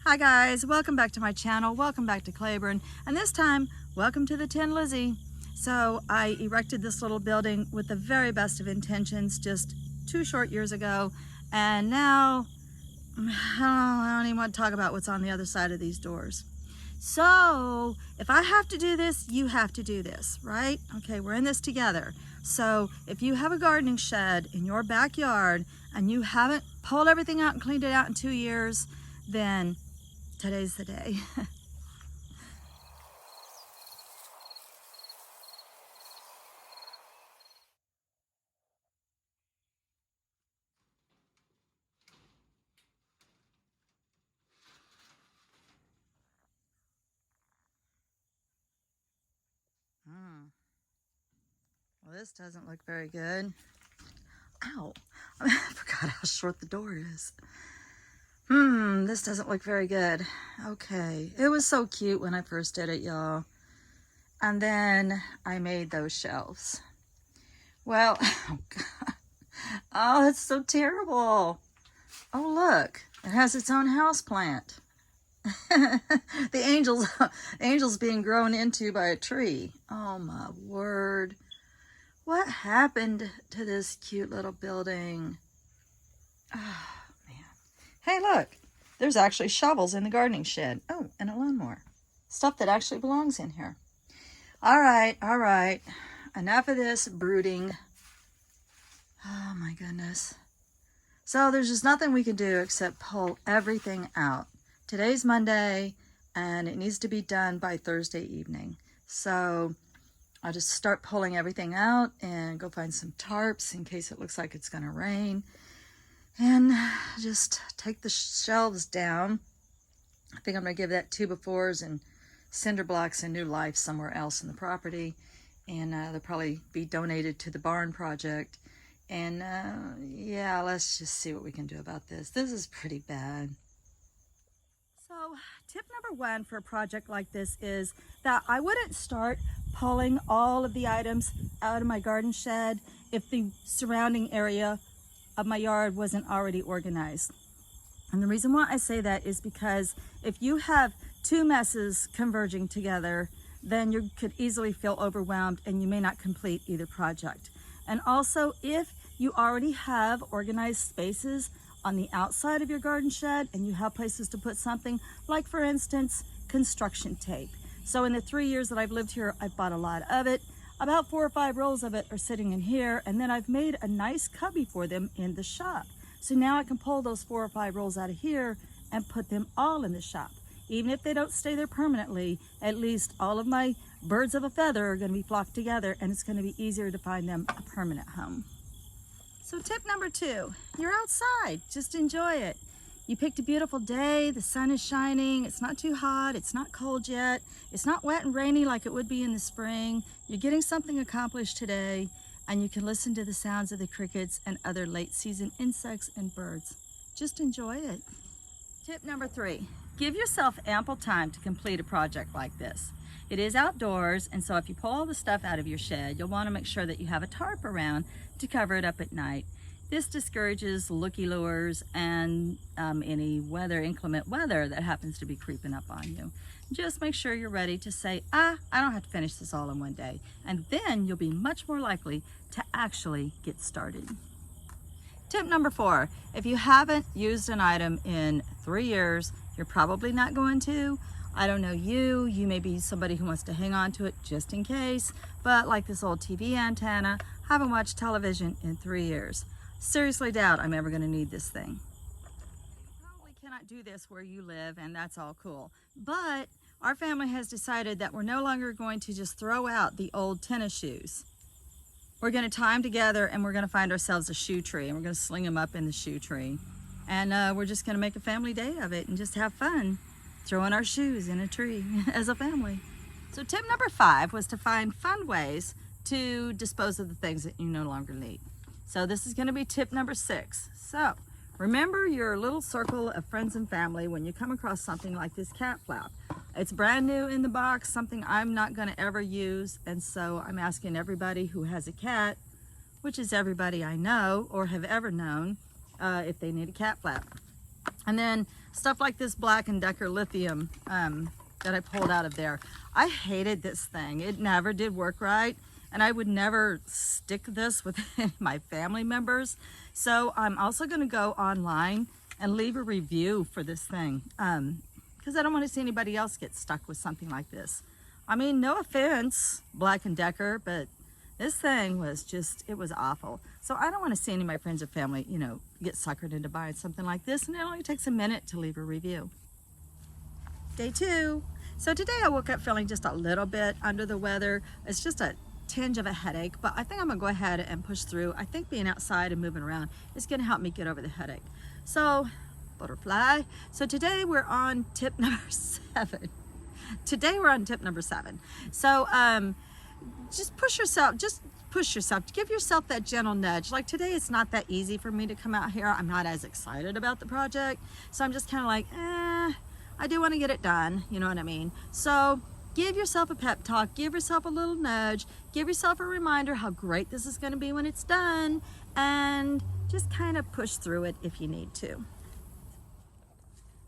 Hi guys, welcome back to my channel, welcome back to Claiborne, and this time, welcome to the Tin Lizzie. So I erected this little building with the very best of intentions just 2 short years ago, and now I don't even want to talk about what's on the other side of these doors. So if I have to do this, you have to do this, right? Okay, we're in this together. So if you have a gardening shed in your backyard and you haven't pulled everything out and cleaned it out in 2 years, then today's the day. Well, this doesn't look very good. Ow, I forgot how short the door is. This doesn't look very good. Okay, it was so cute when I first did it, y'all. And then I made those shelves. Well, oh God. Oh, it's so terrible. Oh, look, it has its own house plant. The angel's being grown into by a tree. Oh my word. What happened to this cute little building? Oh man. Hey, look, there's actually shovels in the gardening shed. Oh, and a lawnmower. Stuff that actually belongs in here. All right. Enough of this brooding. Oh my goodness. So there's just nothing we can do except pull everything out. Today's Monday and it needs to be done by Thursday evening. So I'll just start pulling everything out and go find some tarps in case it looks like it's going to rain. And just take the shelves down. I think I'm going to give that 2x4s and cinder blocks a new life somewhere else in the property. And they'll probably be donated to the barn project. And yeah, let's just see what we can do about this. This is pretty bad. So tip number 1 for a project like this is that I wouldn't start pulling all of the items out of my garden shed if the surrounding area of my yard wasn't already organized. And the reason why I say that is because if you have 2 messes converging together, then you could easily feel overwhelmed and you may not complete either project. And also, if you already have organized spaces on the outside of your garden shed and you have places to put something, like for instance, construction tape. So in the 3 years that I've lived here, I've bought a lot of it. About 4 or 5 rolls of it are sitting in here, and then I've made a nice cubby for them in the shop. So now I can pull those 4 or 5 rolls out of here and put them all in the shop. Even if they don't stay there permanently, at least all of my birds of a feather are going to be flocked together, and it's going to be easier to find them a permanent home. So tip number 2, you're outside, just enjoy it. You picked a beautiful day, the sun is shining, it's not too hot, it's not cold yet, it's not wet and rainy like it would be in the spring. You're getting something accomplished today, and you can listen to the sounds of the crickets and other late season insects and birds. Just enjoy it. Tip number 3, give yourself ample time to complete a project like this. It is outdoors, and so if you pull all the stuff out of your shed, you'll want to make sure that you have a tarp around to cover it up at night. This discourages looky-lures and any inclement weather that happens to be creeping up on you. Just make sure you're ready to say, I don't have to finish this all in one day. And then you'll be much more likely to actually get started. Tip number 4, if you haven't used an item in 3 years, you're probably not going to. I don't know you may be somebody who wants to hang on to it just in case, but like this old TV antenna, I haven't watched television in 3 years. Seriously doubt I'm ever going to need this thing. You probably cannot do this where you live, and that's all cool. But our family has decided that we're no longer going to just throw out the old tennis shoes. We're going to tie them together and we're going to find ourselves a shoe tree, and we're going to sling them up in the shoe tree. And we're just going to make a family day of it and just have fun throwing our shoes in a tree as a family. So tip number 5 was to find fun ways to dispose of the things that you no longer need. So this is going to be tip number 6. So remember your little circle of friends and family when you come across something like this cat flap. It's brand new in the box, something I'm not going to ever use, and so I'm asking everybody who has a cat, which is everybody I know or have ever known, if they need a cat flap. And then stuff like this Black & Decker lithium that I pulled out of there. I hated this thing. It never did work right. And I would never stick this with my family members. So I'm also going to go online and leave a review for this thing. Because I don't want to see anybody else get stuck with something like this. I mean, no offense, Black & Decker, but this thing was just, it was awful. So I don't want to see any of my friends or family, you know, get suckered into buying something like this. And it only takes a minute to leave a review. Day 2. So today I woke up feeling just a little bit under the weather. It's just a tinge of a headache, but I think I'm gonna go ahead and push through. I think being outside and moving around is gonna help me get over the headache. So, butterfly. So today we're on tip number 7. Today we're on tip number 7. So just push yourself, give yourself that gentle nudge. Like today it's not that easy for me to come out here. I'm not as excited about the project. So I'm just kind of like, I do want to get it done. You know what I mean? So give yourself a pep talk, give yourself a little nudge, give yourself a reminder how great this is going to be when it's done, and just kind of push through it if you need to.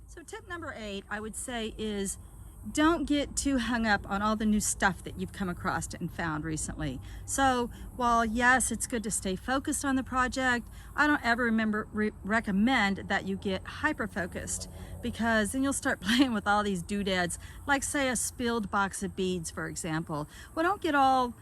So tip number 8, I would say, is don't get too hung up on all the new stuff that you've come across and found recently. So while yes, it's good to stay focused on the project, I don't ever recommend that you get hyper-focused, because then you'll start playing with all these doodads, like say a spilled box of beads, for example. Well, don't get all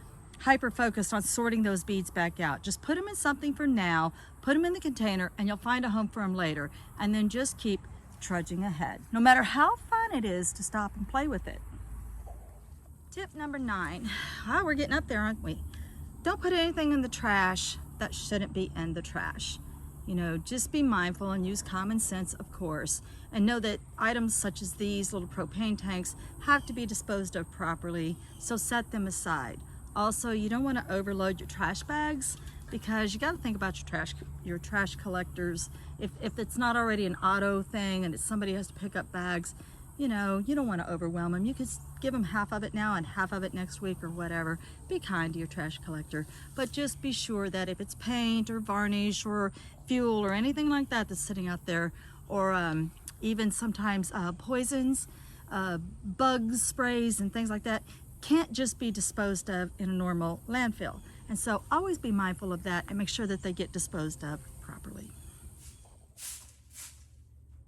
hyper-focused on sorting those beads back out. Just put them in something for now, put them in the container, and you'll find a home for them later. And then just keep trudging ahead, no matter how fun it is to stop and play with it. Tip number 9. Well, we're getting up there, aren't we? Don't put anything in the trash that shouldn't be in the trash. You know, just be mindful and use common sense, of course, and know that items such as these little propane tanks have to be disposed of properly, so set them aside. Also, you don't want to overload your trash bags, because you got to think about your trash collectors. If it's not already an auto thing and it's somebody has to pick up bags, you know, you don't want to overwhelm them. You could give them half of it now and half of it next week or whatever. Be kind to your trash collector, but just be sure that if it's paint or varnish or fuel or anything like that that's sitting out there, or even sometimes poisons, bug sprays and things like that, can't just be disposed of in a normal landfill. And so always be mindful of that and make sure that they get disposed of properly.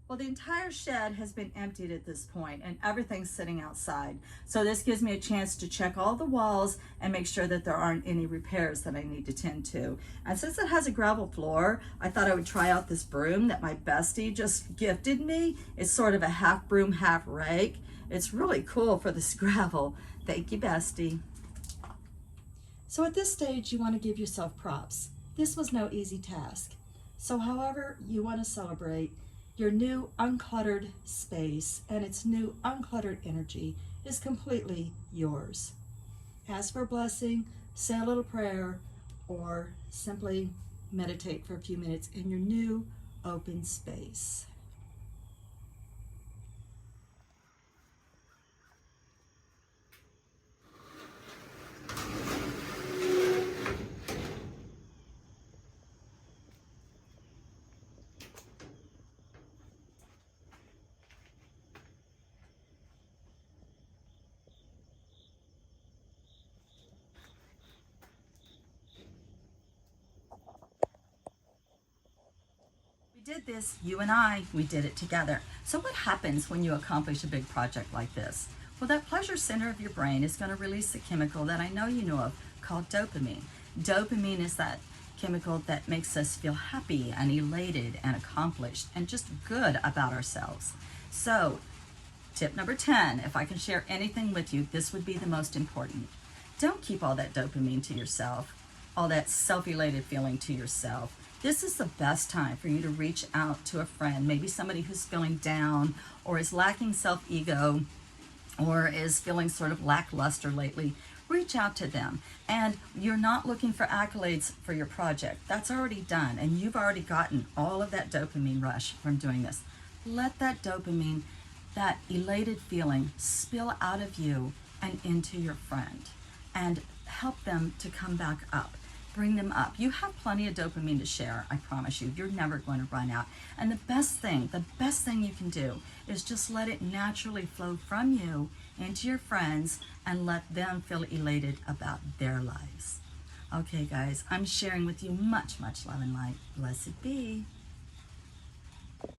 Well, the entire shed has been emptied at this point and everything's sitting outside. So this gives me a chance to check all the walls and make sure that there aren't any repairs that I need to tend to. And since it has a gravel floor, I thought I would try out this broom that my bestie just gifted me. It's sort of a half broom, half rake. It's really cool for this gravel. Thank you, bestie. So at this stage, you want to give yourself props. This was no easy task. So however you want to celebrate, your new uncluttered space and its new uncluttered energy is completely yours. Ask for a blessing, say a little prayer, or simply meditate for a few minutes in your new open space. We did this, you and I, we did it together. So what happens when you accomplish a big project like this? Well, that pleasure center of your brain is going to release a chemical that I know you know of called dopamine. Dopamine is that chemical that makes us feel happy and elated and accomplished and just good about ourselves. So tip number 10, if I can share anything with you, this would be the most important. Don't keep all that dopamine to yourself, all that self-elated feeling to yourself. This is the best time for you to reach out to a friend, maybe somebody who's feeling down or is lacking self-ego or is feeling sort of lackluster lately. Reach out to them. And you're not looking for accolades for your project. That's already done, and you've already gotten all of that dopamine rush from doing this. Let that dopamine, that elated feeling, spill out of you and into your friend, and help them to come back up. bring them up. You have plenty of dopamine to share, I promise you. You're never going to run out. And the best thing you can do is just let it naturally flow from you into your friends and let them feel elated about their lives. Okay, guys, I'm sharing with you much, much love and light. Blessed be.